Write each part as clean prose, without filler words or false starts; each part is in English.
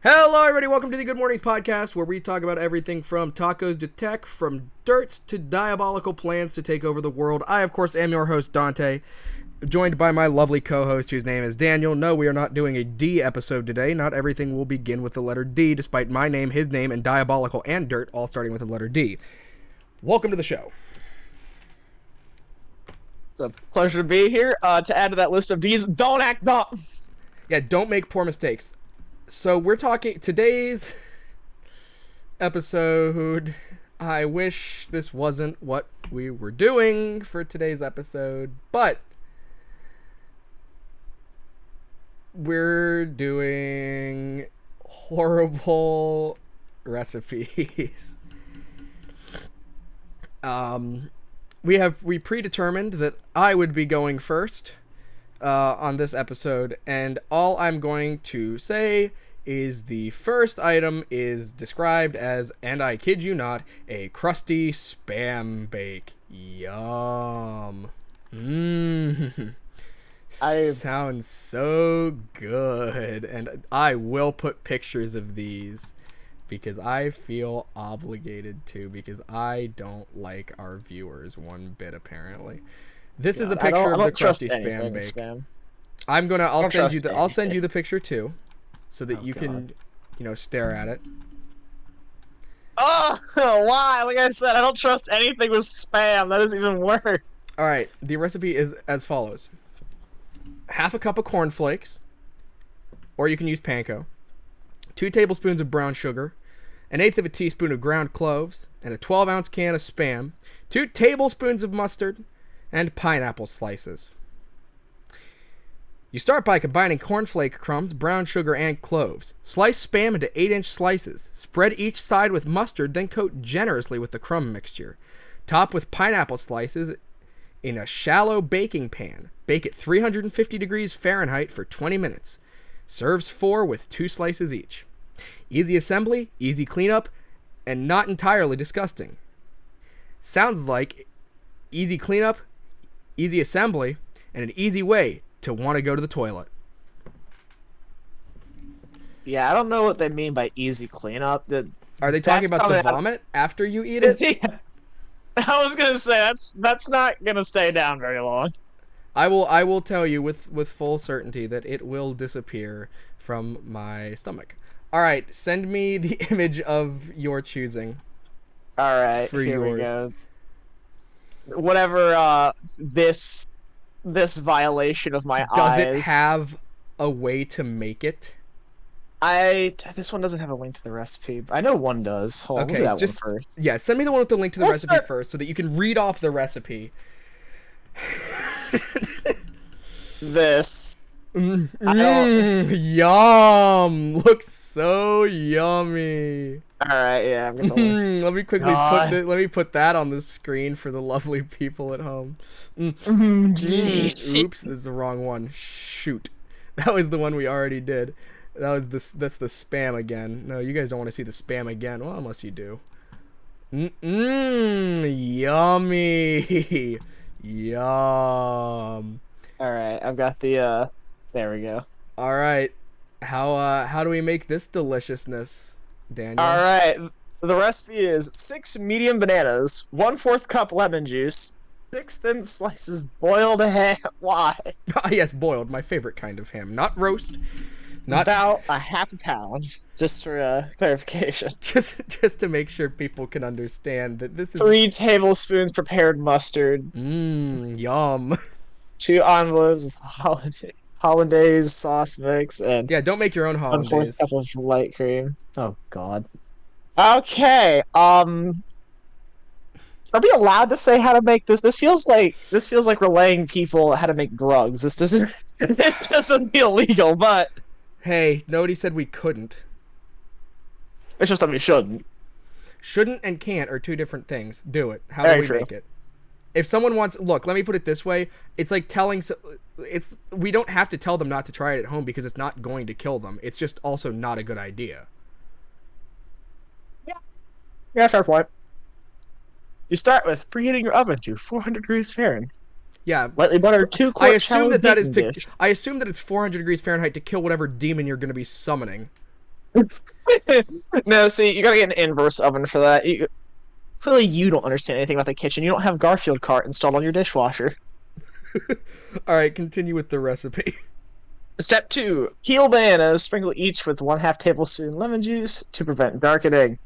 Hello, everybody. Welcome to the Good Mornings Podcast, where we talk about everything from tacos to tech, from dirts to diabolical plans to take over the world. I, of course, am your host, Dante, joined by my lovely co-host, whose name is Daniel. No, we are not doing a D episode today. Not everything will begin with the letter D, despite my name, his name, and diabolical and dirt all starting with the letter D. Welcome to the show. It's a pleasure to be here. To add to that list of D's, don't act dumb. Yeah, don't make poor mistakes. So we're talking today's episode. I wish this wasn't what we were doing for today's episode, but we're doing horrible recipes. We predetermined that I would be going first on this episode, and all I'm going to say is the first item is described as, and I kid you not, a crusty Spam bake. Yum. Sounds so good, and I will put pictures of these because I feel obligated to, because I don't like our viewers one bit, apparently. This is a picture of the crusty Spam bake. Spam. I'll send you the picture too, so that you can, stare at it. Oh, why? Like I said, I don't trust anything with spam. That is even worse. All right, the recipe is as follows: half a cup of cornflakes, or you can use panko, 2 tablespoons of brown sugar, 1/8 of a teaspoon of ground cloves, and a 12-ounce can of spam, 2 tablespoons of mustard, and pineapple slices. You start by combining cornflake crumbs, brown sugar, and cloves. Slice spam into 8-inch slices. Spread each side with mustard, then coat generously with the crumb mixture. Top with pineapple slices in a shallow baking pan. Bake at 350 degrees Fahrenheit for 20 minutes. Serves 4 with 2 slices each. Easy assembly, easy cleanup, and not entirely disgusting. Sounds like easy cleanup, easy assembly, and an easy way to want to go to the toilet. Yeah, I don't know what they mean by easy cleanup. Are they talking about the vomit after you eat it? Yeah. I was gonna say that's not gonna stay down very long. I will tell you with full certainty that it will disappear from my stomach. All right, send me the image of your choosing. All right, here we go. Whatever this violation of my eyes. Does it have a way to make it? This one doesn't have a link to the recipe. I know one does. Hold on, we'll do that one first. Yeah, send me the one with the link to the recipe first, so that you can read off the recipe. This. Yum! Looks so yummy. All right, yeah. I'm gonna let me quickly put that on the screen for the lovely people at home. Oops, this is the wrong one. Shoot, that was the one we already did. That's the spam again. No, you guys don't want to see the spam again. Well, unless you do. Yummy. Yum. All right, I've got the. There we go. All right, how do we make this deliciousness, Daniel? All right, the recipe is 6 medium bananas, 1/4 cup lemon juice, 6 thin slices boiled ham. Why? Yes, boiled, my favorite kind of ham, not roast. Not about a half a pound, just for clarification. Just to make sure people can understand that this is 3 tablespoons prepared mustard. Yum. 2 envelopes of hollandaise sauce mix, and yeah, don't make your own hollandaise. 1/4 cup of light cream. Oh God. Okay. Are we allowed to say how to make this? This feels like we're laying people how to make drugs. This doesn't feel legal, but hey, nobody said we couldn't. It's just that we shouldn't. Shouldn't and can't are 2 different things. Do it. How do we make it? If someone wants, look, let me put it this way. It's like we don't have to tell them not to try it at home because it's not going to kill them. It's just also not a good idea. Yeah, fair point. You start with preheating your oven to 400 degrees Fahrenheit. Yeah. Lightly butter 2 quart I assume that is I assume that it's 400 degrees Fahrenheit to kill whatever demon you're going to be summoning. No, see, you gotta get an inverse oven for that. Clearly, you don't understand anything about the kitchen. You don't have Garfield cart installed on your dishwasher. All right, continue with the recipe. Step 2. Peel bananas, sprinkle each with 1/2 tablespoon lemon juice to prevent darkening.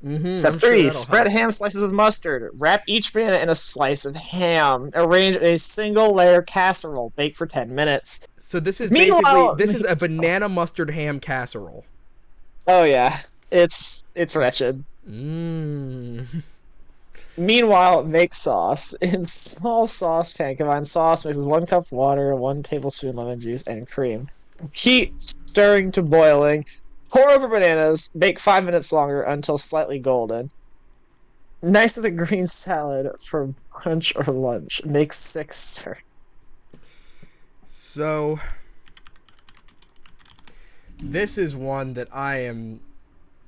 Step I'm sure 3. that'll Spread help. ham slices with mustard. Wrap each banana in a slice of ham. Arrange in a single layer casserole. Bake for 10 minutes. So this is basically Meanwhile, this is a banana mustard ham casserole. oh yeah, it's wretched. Mmm. Meanwhile, make sauce. In small saucepan, combine sauce mixed with 1 cup water, 1 tablespoon lemon juice, and cream. Heat stirring to boiling. Pour over bananas. Bake 5 minutes longer until slightly golden. Nice with a green salad for brunch or lunch. Make 6 stir. So this is one that I am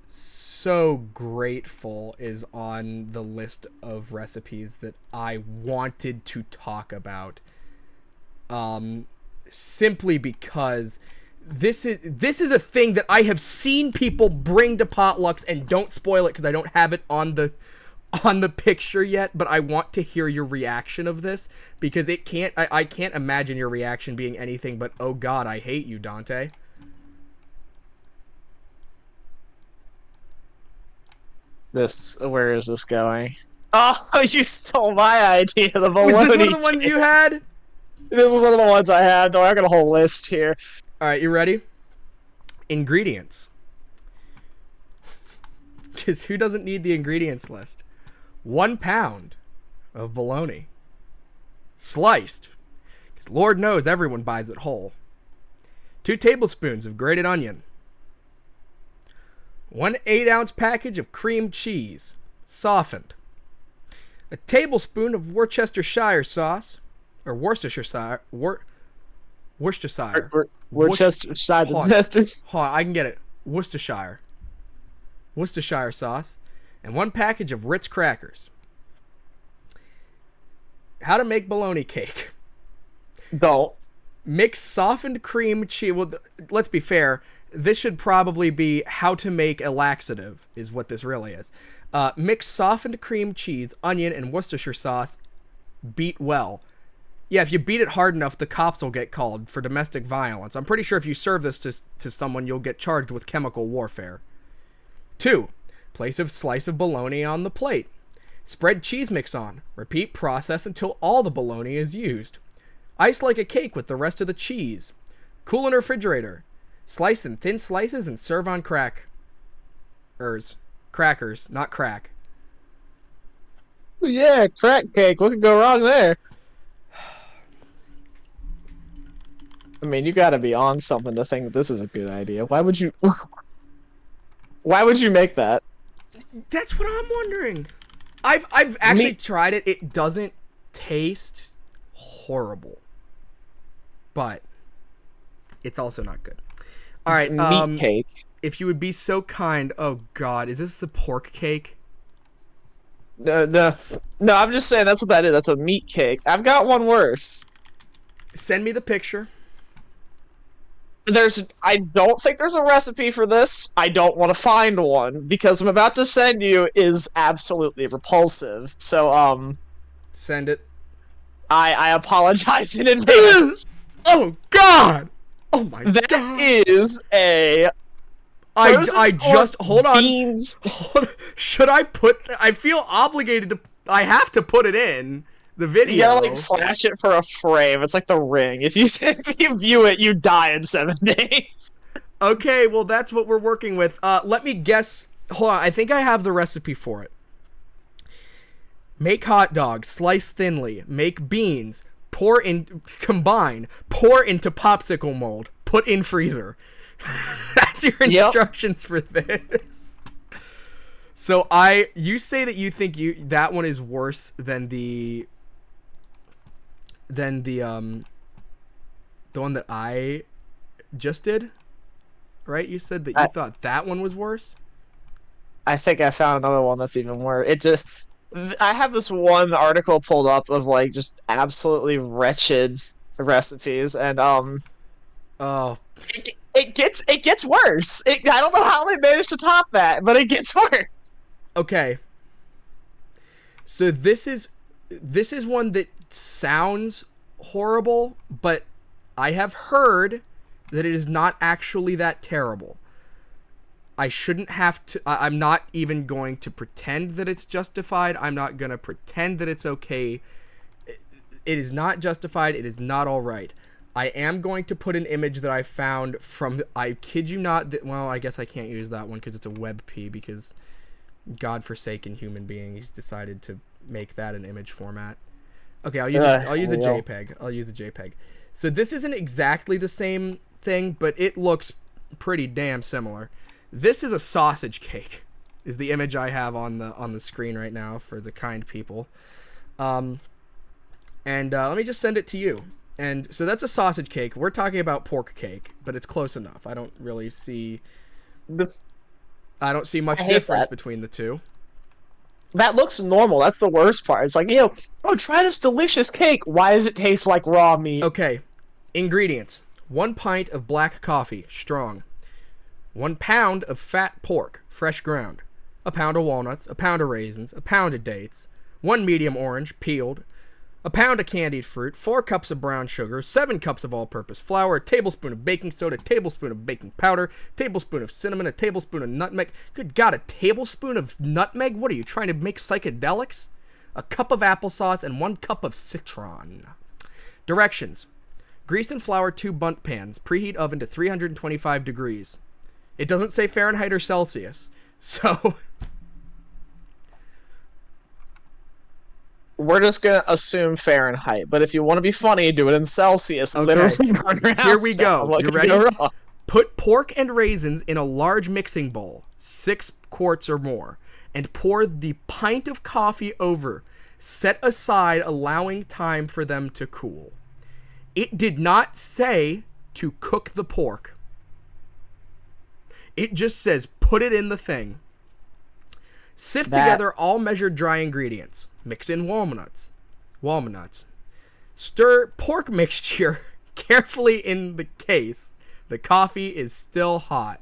so grateful is on the list of recipes that I wanted to talk about. Simply because this is a thing that I have seen people bring to potlucks, and don't spoil it because I don't have it on the picture yet, but I want to hear your reaction of this because I can't imagine your reaction being anything but, oh god, I hate you, Dante. Where is this going? Oh, you stole my idea, the bologna. Was this one of the ones you had? This is one of the ones I had, though. I got a whole list here. Alright, you ready? Ingredients. Because who doesn't need the ingredients list? 1 pound of bologna. Sliced. Because Lord knows everyone buys it whole. 2 tablespoons of grated onion. 1 8-ounce package of cream cheese, softened. A tablespoon of Worcestershire sauce, or Worcestershire. Worcestershire. Worcestershire. Hold on, I can get it. Worcestershire sauce, and 1 package of Ritz crackers. How to make bologna cake. Don't. Mix softened cream cheese. Well, let's be fair. This should probably be how to make a laxative, is what this really is. Mix softened cream cheese, onion, and Worcestershire sauce. Beat well. Yeah, if you beat it hard enough, the cops will get called for domestic violence. I'm pretty sure if you serve this to someone, you'll get charged with chemical warfare. 2. Place a slice of bologna on the plate. Spread cheese mix on. Repeat process until all the bologna is used. Ice like a cake with the rest of the cheese. Cool in a refrigerator. Slice in thin slices and serve on crackers, not crack. Yeah, crack cake. What could go wrong there? I mean, you gotta be on something to think that this is a good idea. Why would you... Why would you make that? That's what I'm wondering. I've actually tried it. It doesn't taste horrible. But it's also not good. All right, meat cake. If you would be so kind. Oh god, is this the pork cake? No, I'm just saying that's what that is. That's a meat cake. I've got one worse. Send me the picture. I don't think there's a recipe for this. I don't want to find one because I'm about to send you is absolutely repulsive. So, Send it. I apologize in advance. Oh god! Oh my god! That is a I just hold on. beans. Should I put? I feel obligated to. I have to put it in the video. You gotta like flash it for a frame. It's like The Ring. If you view it, you die in 7 days. Okay, well that's what we're working with. Let me guess. Hold on, I think I have the recipe for it. Make hot dogs, slice thinly. Make beans. Combine. Pour into popsicle mold. Put in freezer. That's your instructions for this. So you say that you think that one is worse than the one that I just did, right? You said that you thought that one was worse. I think I found another one that's even worse. I have this one article pulled up of like just absolutely wretched recipes, and Oh, it gets worse. I don't know how they managed to top that, but it gets worse. Okay. So this is one that sounds horrible, but I have heard that it is not actually that terrible. I shouldn't have to. I'm not even going to pretend that it's justified. I'm not going to pretend that it's okay. It is not justified. It is not all right. I am going to put an image that I found from, I kid you not, well, I guess I can't use that one because it's a WebP, because godforsaken human beings decided to make that an image format. Okay, I'll use a JPEG. I'll use a JPEG. So this isn't exactly the same thing, but it looks pretty damn similar. This is a sausage cake, is the image I have on the screen right now for the kind people. And let me just send it to you. And so that's a sausage cake. We're talking about pork cake, but it's close enough. I don't see much difference between the two. That looks normal. That's the worst part. It's like, oh, try this delicious cake. Why does it taste like raw meat? Okay. Ingredients. 1 pint of black coffee, strong. 1 pound of fat pork, fresh ground. A pound of walnuts, a pound of raisins, a pound of dates. 1 medium orange, peeled. A pound of candied fruit, 4 cups of brown sugar, 7 cups of all-purpose flour, a tablespoon of baking soda, a tablespoon of baking powder, a tablespoon of cinnamon, a tablespoon of nutmeg. Good God, a tablespoon of nutmeg? What are you, trying to make psychedelics? A cup of applesauce and 1 cup of citron. Directions. Grease and flour 2 bundt pans. Preheat oven to 325 degrees. It doesn't say Fahrenheit or Celsius, so... We're just gonna assume Fahrenheit, but if you want to be funny, do it in Celsius. Okay. Literally, here we go. You ready? Put pork and raisins in a large mixing bowl, 6 quarts or more, and pour the pint of coffee over. Set aside, allowing time for them to cool. It did not say to cook the pork. It just says put it in the thing. Sift together all measured dry ingredients. Mix in walnuts. Stir pork mixture carefully in the case. The coffee is still hot.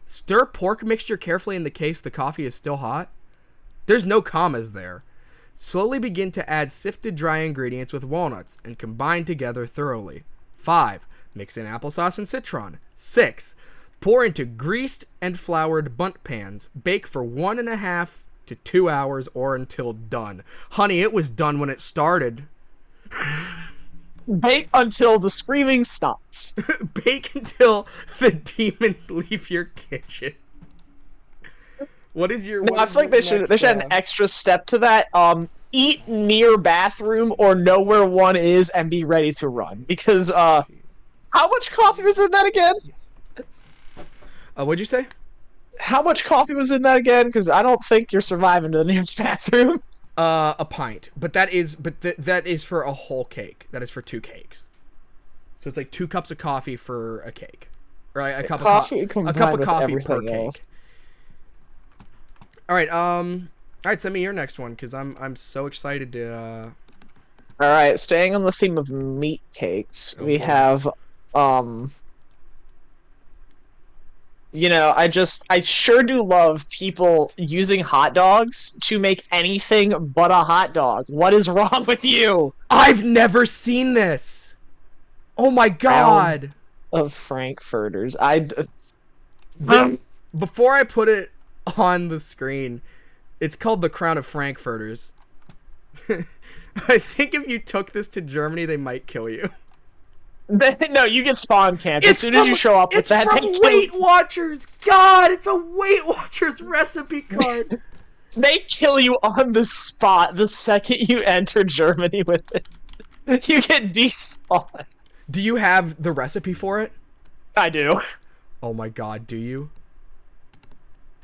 Stir pork mixture carefully in the case the coffee is still hot? There's no commas there. Slowly begin to add sifted dry ingredients with walnuts and combine together thoroughly. 5. Mix in applesauce and citron. 6. Pour into greased and floured bundt pans. Bake for 1.5 to 2 hours or until done. Honey, it was done when it started. Bake until the screaming stops. Bake until the demons leave your kitchen. What is your? I feel like they should add an extra step to that. Eat near bathroom or know where one is and be ready to run. Because how much coffee was in that again? What'd you say? How much coffee was in that again? Because I don't think you're surviving to the nearest bathroom. A pint, but that is for a whole cake. That is for 2 cakes. So it's like 2 cups of coffee for a cake, or a cup of coffee per cake. All right, send me your next one because I'm so excited to. All right, staying on the theme of meat cakes, we have I sure do love people using hot dogs to make anything but a hot dog. What is wrong with you? I've never seen this. Oh my God. Of Frankfurters. Before I put it on the screen, it's called the Crown of Frankfurters. I think if you took this to Germany, they might kill you. No, you get spawn camped as soon as you show up with that. It's from Weight Watchers. God, it's a Weight Watchers recipe card. They kill you on the spot the second you enter Germany with it. You get despawned. Do you have the recipe for it? I do. Oh my God, do you?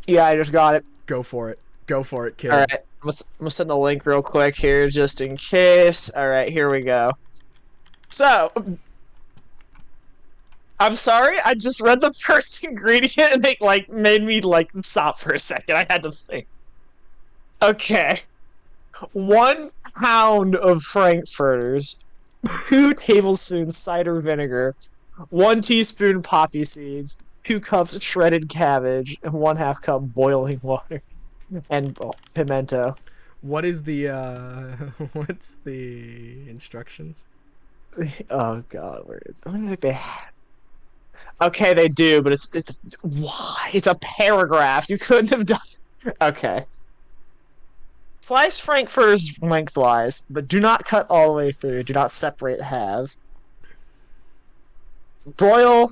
Yeah, I just got it. Go for it. Go for it, kid. Alright, I'm gonna send a link real quick here just in case. Alright, here we go. So, I'm sorry, I just read the first ingredient and it made me stop for a second. I had to think. Okay. 1 pound of Frankfurters, 2 tablespoons cider vinegar, 1 teaspoon poppy seeds, 2 cups shredded cabbage, and 1/2 cup boiling water, and pimento. What is the what's the instructions? Oh god, where is? I don't think they. Okay, they do, but it's why? It's a paragraph. You couldn't have done. Okay. Slice frankfurters lengthwise, but do not cut all the way through. Do not separate halves. Broil,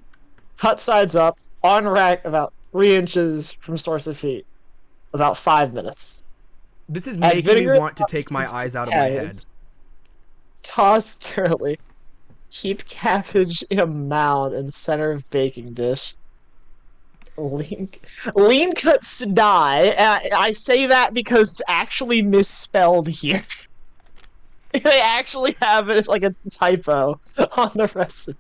cut sides up, on rack about 3 inches from source of heat. About 5 minutes. This is Add making me vinegar, want to take my eyes out of my head. Toss thoroughly. Keep cabbage in a mound in center of baking dish. Lean cuts die. I say that because it's actually misspelled here. They actually have it as like a typo on the recipe.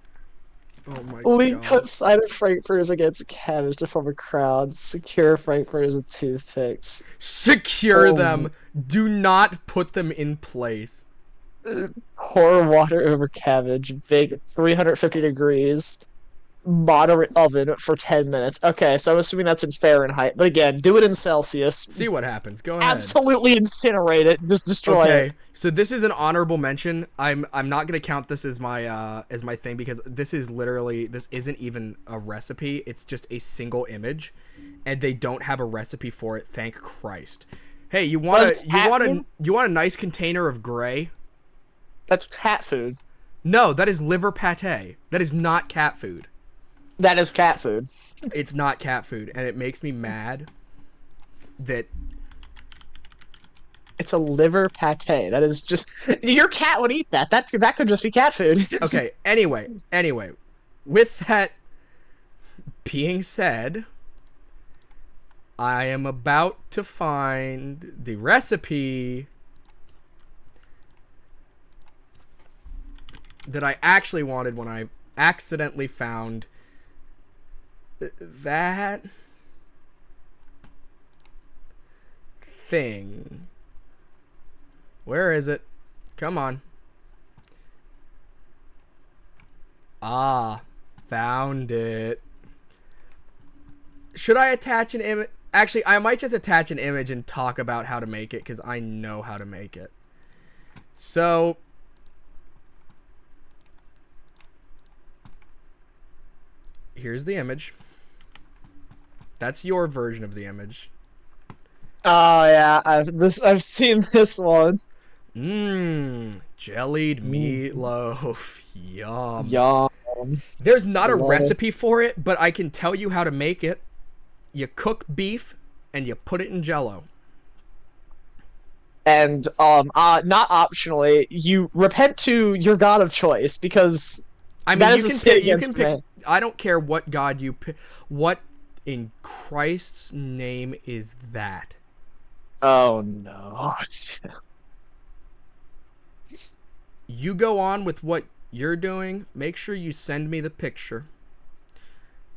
Oh my Lean god. cut side of frankfurters against cabbage to form a crown. Secure frankfurters with toothpicks. Secure Oh. them. Do not put them in place. Pour water over cabbage. Bake 350 degrees. Moderate oven for 10 minutes. Okay, so I'm assuming that's in Fahrenheit. But again, do it in Celsius. See what happens. Go ahead. Absolutely incinerate it. Just destroy Okay, it. so this is an honorable mention. I'm not gonna count this as my thing because this isn't even a recipe. It's just a single image, and they don't have a recipe for it. Thank Christ. Hey, you want a nice container of gray? That's cat food. No, that is liver pate. That is not cat food. That is cat food. It's not cat food, and it makes me mad that It's a liver pate. That is just your cat would eat that. That could just be cat food. Okay, anyway, with that being said, I am about to find the recipe that I actually wanted when I accidentally found that thing. Where is it? Come on. Ah, found it. Should I attach an image? Actually, I might just attach an image and talk about how to make it because I know how to make it. So, here's the image. That's your version of the image. Oh yeah, I've seen this one. Jellied meatloaf. Yum. Yum. There's not a Love it. recipe for it, but I can tell you how to make it. You cook beef and you put it in Jello. And not optionally, you repent to your god of choice because I mean, that you is a can sin pick. You against can pick. man. I don't care what god you pick. What in Christ's name is that? Oh no. You go on with what you're doing. Make sure you send me the picture.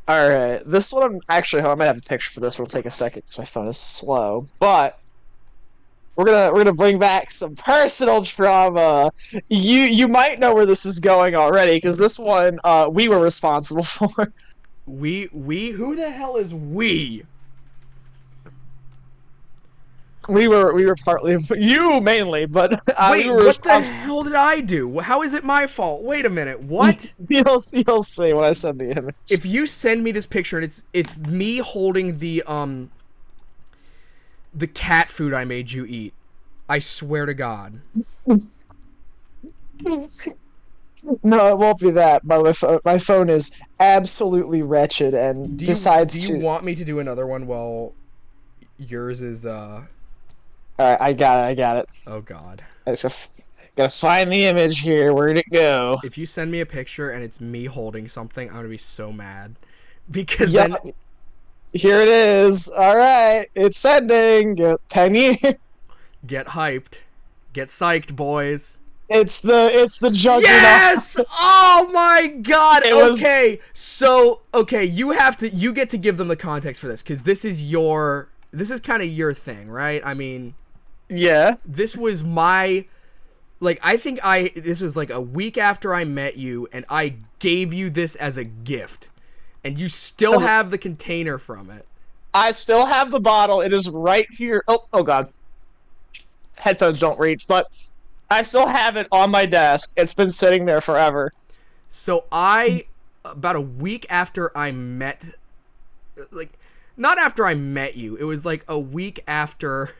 All right, this one I might have a picture for this. It'll take a second because my phone is slow. But we're gonna bring back some personal trauma. You might know where this is going already because this one we were responsible for. We who the hell is we? We were partly you mainly, but Wait, we were what the responsible. hell did I do? How is it my fault? Wait a minute. What? You'll see when I send the image. If you send me this picture and it's me holding the cat food I made you eat, I swear to God. No, it won't be that. My phone is absolutely wretched and Do decides you to. want me to do another one while yours is Alright, I got it. oh God. I just gotta find the image here. Where'd it go? If you send me a picture and it's me holding something, I'm gonna be so mad. Because Yep. then Here it is. Alright, it's sending. Can you? get hyped. Get psyched, boys. It's the juggernaut. Yes! Oh my God! It was- Okay, so you get to give them the context for this because this is kind of your thing, right? I mean, Yeah. this was my Like, I think this was like a week after I met you, and I gave you this as a gift, and you still have the container from it. I still have the bottle. It is right here. Oh god. Headphones don't reach, but I still have it on my desk. It's been sitting there forever. So about a week after I met, like, not after I met you, it was like a week after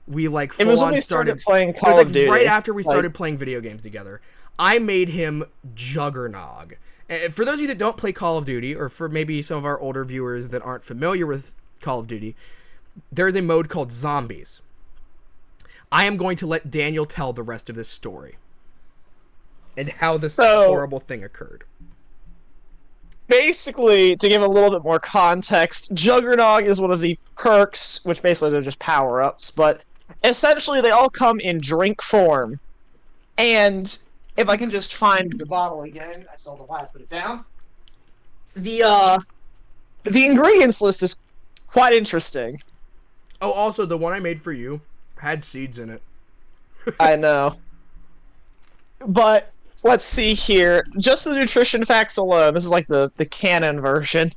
we like full it was when on we started playing it Call was like of Duty. right after we started playing video games together. I made him Juggernog. And for those of you that don't play Call of Duty, or for maybe some of our older viewers that aren't familiar with Call of Duty, there's a mode called Zombies. I am going to let Daniel tell the rest of this story and how this horrible thing occurred. Basically, to give a little bit more context, Juggernog is one of the perks, which basically they're just power-ups, but essentially they all come in drink form. And if I can just find the bottle again, I still don't know why I put it down. The ingredients list is quite interesting. Oh, also, the one I made for you had seeds in it. I know. But let's see here. Just the nutrition facts alone. This is like the canon version.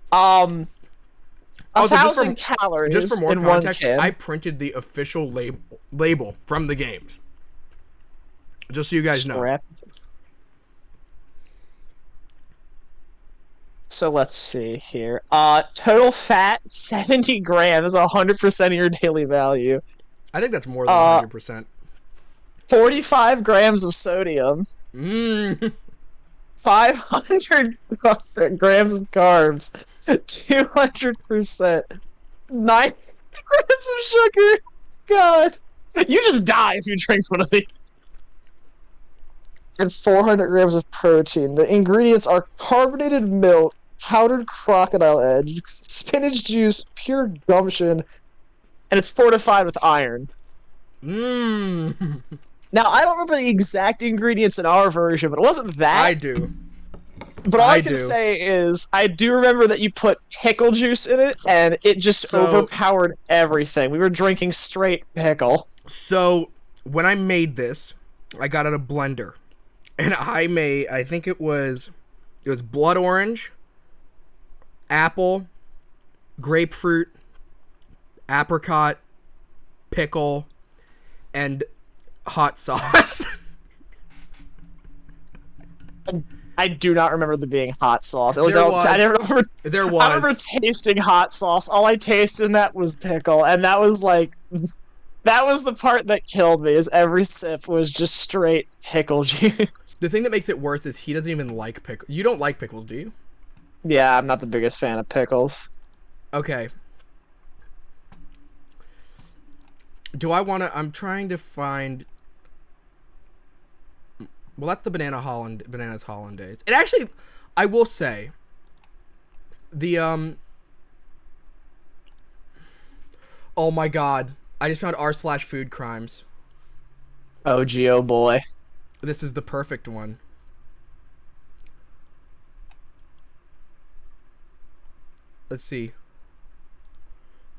1,000 calories just for more in context, 1 can. I printed the official label from the games. Just so you guys know. So let's see here. Total fat 70 grams, 100% of your daily value. I think that's more than 100%. 45 grams of sodium. 500 grams of carbs. 200%. 9 grams of sugar. God. You just die if you drink one of these. And 400 grams of protein. The ingredients are carbonated milk, powdered crocodile eggs, spinach juice, pure gumption, and it's fortified with iron. Now, I don't remember the exact ingredients in our version, but it wasn't that. I do. But all I can say is, I do remember that you put pickle juice in it, and it just overpowered everything. We were drinking straight pickle. So, when I made this, I got out a blender. And I think it was blood orange, apple, grapefruit, apricot, pickle, and hot sauce. I do not remember there being hot sauce. There was. I remember tasting hot sauce. All I tasted in that was pickle, and that was the part that killed me, is every sip was just straight pickle juice. The thing that makes it worse is he doesn't even like pickles. You don't like pickles, do you? Yeah, I'm not the biggest fan of pickles. Okay. I'm trying to find... Well, that's the Bananas Hollandaise. It actually, I will say, the, oh my god. I just found r/food crimes. Oh, gee, oh boy. This is the perfect one. Let's see.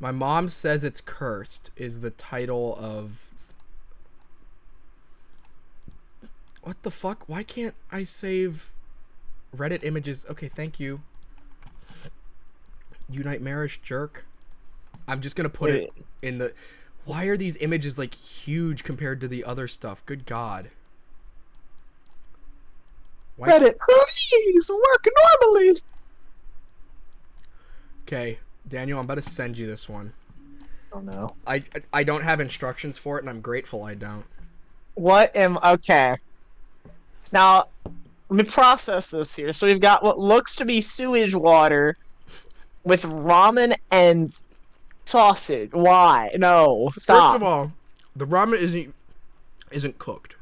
My mom says it's cursed is the title of... What the fuck? Why can't I save Reddit images? Okay, thank you. You nightmarish jerk. I'm just gonna put it in the... Why are these images, like, huge compared to the other stuff? Good God. Why Reddit, please work normally. Okay, Daniel, I'm about to send you this one. Oh no. I don't have instructions for it, and I'm grateful I don't. Okay. Now, let me process this here. So we've got what looks to be sewage water with ramen and sausage. Why? No, stop. First of all, the ramen isn't cooked.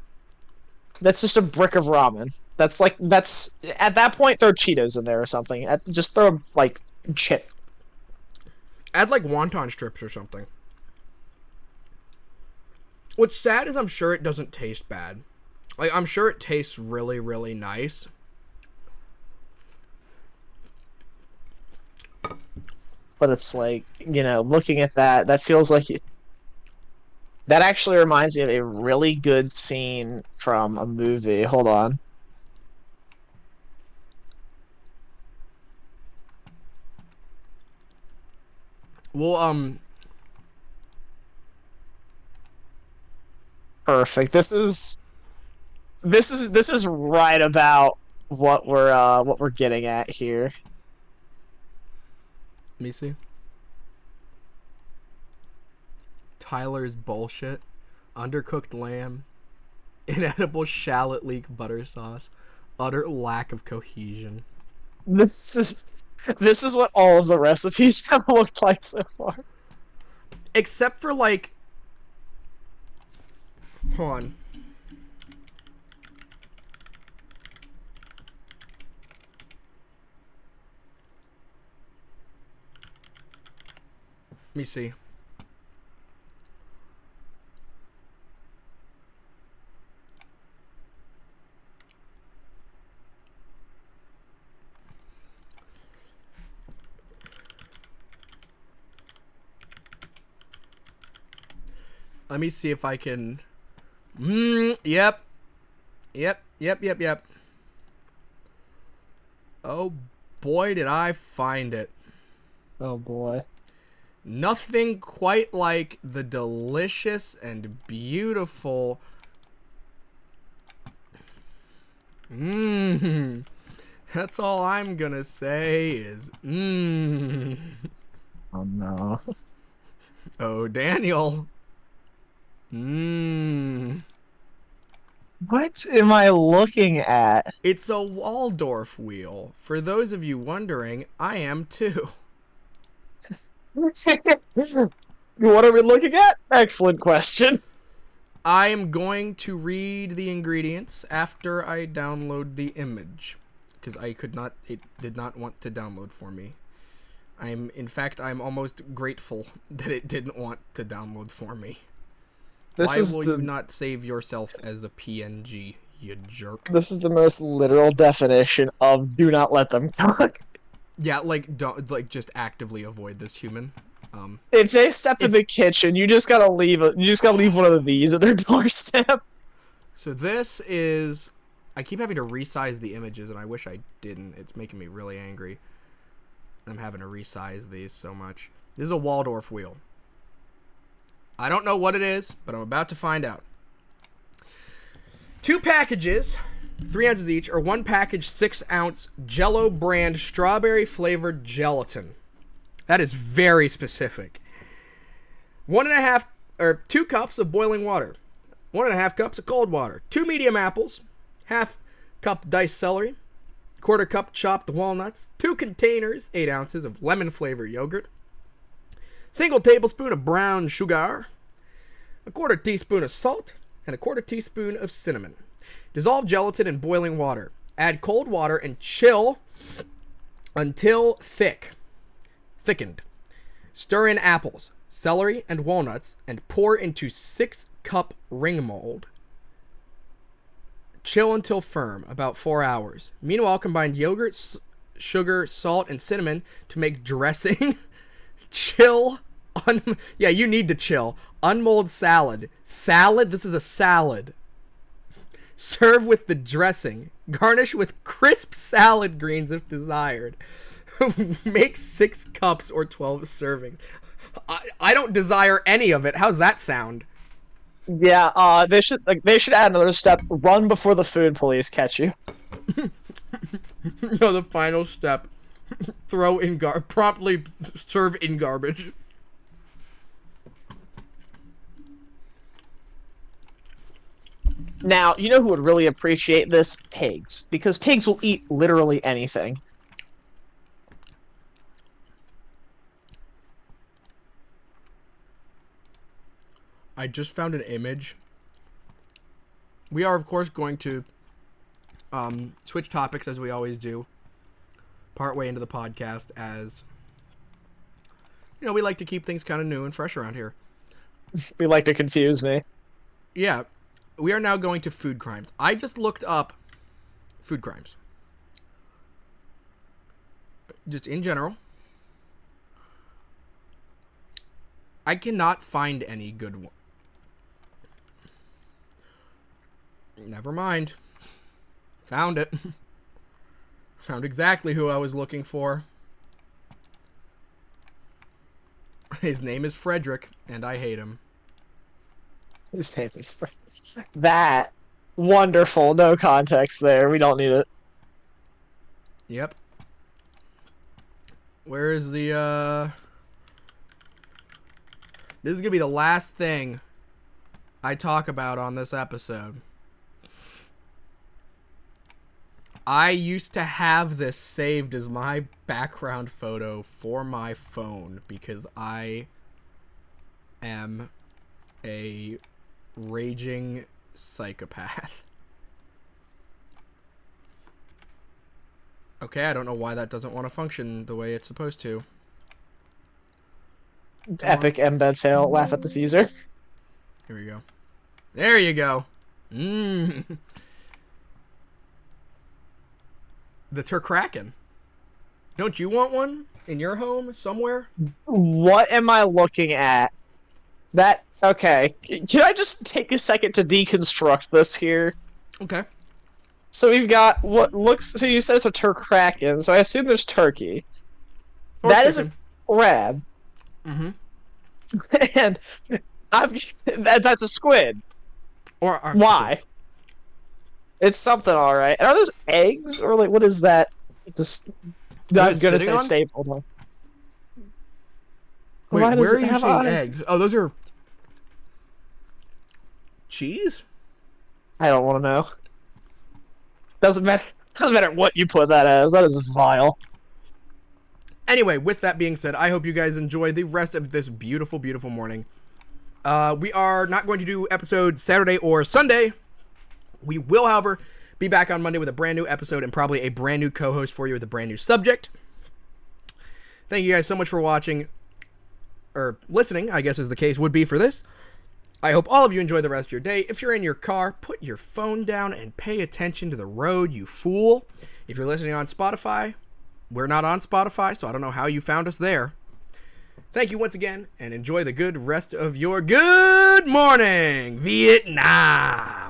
That's just a brick of ramen. That's at that point throw Cheetos in there or something. Just throw like chip. Add like wonton strips or something. What's sad is I'm sure it doesn't taste bad. Like, I'm sure it tastes really, really nice. But it's like, looking at that feels like That actually reminds me of a really good scene from a movie. Hold on. Well, Perfect. This is right about what we're getting at here. let me see. Tyler's bullshit. Undercooked lamb. Inedible shallot leek butter sauce. Utter lack of cohesion. This is this is what all of the recipes have looked like so far. Except for like, hold on. Let me see. Let me see if I can. Yep. Yep. Oh boy, did I find it. Oh boy. Nothing quite like the delicious and beautiful. That's all I'm gonna say is Oh no. Oh, Daniel. What am I looking at? It's a Waldorf wheel. For those of you wondering, I am too. What are we looking at? Excellent question. I am going to read the ingredients after I download the image, because it did not want to download for me. In fact, I'm almost grateful that it didn't want to download for me. Why will you not save yourself as a PNG, you jerk? This is the most literal definition of "do not let them cook." Yeah, don't just actively avoid this human. If they step in the kitchen, you just gotta leave. You just gotta leave one of these at their doorstep. So this is. I keep having to resize the images, and I wish I didn't. It's making me really angry. I'm having to resize these so much. This is a Waldorf wheel. I don't know what it is, but I'm about to find out. 2 packages, 3 ounces each, or 1 package 6-ounce Jello brand strawberry flavored gelatin. That is very specific. 2 cups of boiling water, 1.5 cups of cold water, 2 medium apples, half cup diced celery, 1/4 cup chopped walnuts, 2 containers, 8 ounces of lemon flavored yogurt, single tablespoon of brown sugar, 1/4 teaspoon of salt, and 1/4 teaspoon of cinnamon. Dissolve gelatin in boiling water. Add cold water and chill until thickened. Stir in apples, celery, and walnuts, and pour into 6-cup ring mold. Chill until firm, about 4 hours. Meanwhile, combine yogurt, sugar, salt, and cinnamon to make dressing. Chill. Yeah, you need to chill. Unmold salad. Salad? This is a salad. Serve with the dressing. Garnish with crisp salad greens if desired. Make 6 cups or 12 servings. I don't desire any of it. How's that sound? Yeah, they should add another step. Run before the food police catch you. No, the final step. Promptly serve in garbage. Now, you know who would really appreciate this? Pigs. Because pigs will eat literally anything. I just found an image. We are, of course, going to switch topics as we always do. Partway into the podcast, as you know, we like to keep things kind of new and fresh around here. You like to confuse me. Yeah, we are now going to food crimes. I just looked up food crimes. Just in general. I cannot find any good one. Never mind. Found it. Found exactly who I was looking for. His name is Frederick, and I hate him. His name is Frederick. That. Wonderful. No context there. We don't need it. Yep. Where is the, This is gonna be the last thing I talk about on this episode. I used to have this saved as my background photo for my phone because I am a raging psychopath. Okay, I don't know why that doesn't want to function the way it's supposed to. Epic embed fail. Laugh at this user. Here we go. There you go. The Turkraken. Don't you want one in your home somewhere? What am I looking at? That. Okay. Can I just take a second to deconstruct this here? Okay. So we've got what looks. So you said it's a Turkraken, so I assume there's turkey. Or that is chicken. a crab. Mm-hmm. And that's a squid. Or Why? It's something, all right. And are those eggs or like what is that? Just I'm gonna say staple. Though. Wait, Why does where are it you have seeing eyes? eggs? Oh, those are cheese? I don't want to know. Doesn't matter. Doesn't matter what you put that as. That is vile. Anyway, with that being said, I hope you guys enjoy the rest of this beautiful, beautiful morning. We are not going to do episodes Saturday or Sunday. We will, however, be back on Monday with a brand new episode and probably a brand new co-host for you with a brand new subject. Thank you guys so much for watching, or listening, I guess as the case would be for this. I hope all of you enjoy the rest of your day. If you're in your car, put your phone down and pay attention to the road, you fool. If you're listening on Spotify, we're not on Spotify, so I don't know how you found us there. Thank you once again, and enjoy the good rest of your good morning, Vietnam!